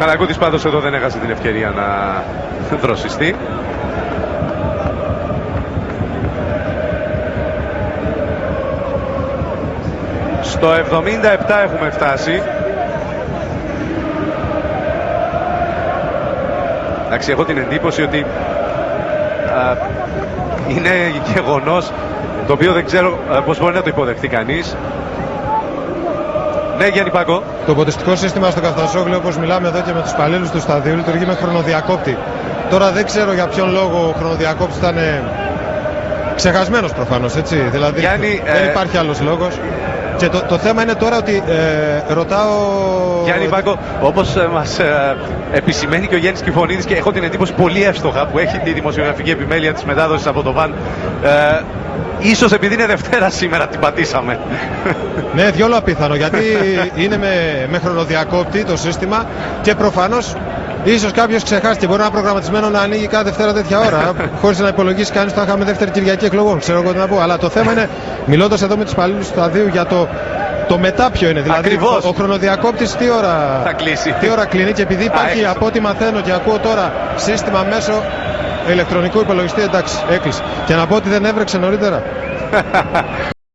Καραγκούτης πάντως εδώ δεν έχασε την ευκαιρία να δροσιστεί. Στο 77 έχουμε φτάσει. Εντάξει, έχω την εντύπωση ότι είναι γεγονός το οποίο δεν ξέρω πώς μπορεί να το υποδεχθεί κανείς. Ναι, Γιάννη Πάκο. Το ποτιστικό σύστημα στο Καφτασόγλιο, όπως μιλάμε εδώ και με τους υπαλλήλους του σταδίου, λειτουργεί με χρονοδιακόπτη. Τώρα δεν ξέρω για ποιον λόγο ο χρονοδιακόπτης ήταν ξεχασμένος προφανώς, έτσι. Δηλαδή Γιάννη, δεν υπάρχει άλλος λόγος. Και το θέμα είναι τώρα ότι ρωτάω... Γιάννη Πάκο, όπως μας επισημαίνει και ο Γιάννης Κυφωνίδης, και έχω την εντύπωση πολύ εύστοχα, που έχει τη δημοσιογραφική επιμέλεια της μετάδοσης από το ΒΑΝ, ίσως επειδή είναι Δευτέρα σήμερα την πατήσαμε. Ναι, διόλου απίθανο, γιατί είναι με χρονοδιακόπτη το σύστημα και προφανώς ίσως κάποιος ξεχάστηκε. Μπορεί να είναι προγραμματισμένο να ανοίγει κάθε Δευτέρα τέτοια ώρα, χωρίς να υπολογίσει κανείς ότι θα είχαμε δεύτερη Κυριακή εκλογών. Ξέρω εγώ τι να πω. Αλλά το θέμα είναι, μιλώντας εδώ με τους υπαλλήλους του σταδίου, για το μετά ποιο είναι. Δηλαδή, ακριβώς. Ο χρονοδιακόπτης τι ώρα θα κλείσει. Τι ώρα κλείνει, και επειδή υπάρχει, από ό,τι μαθαίνω και ακούω τώρα, σύστημα μέσω ηλεκτρονικού υπολογιστή, εντάξει, έκλεισε. Και να πω ότι δεν έβρεξε νωρίτερα.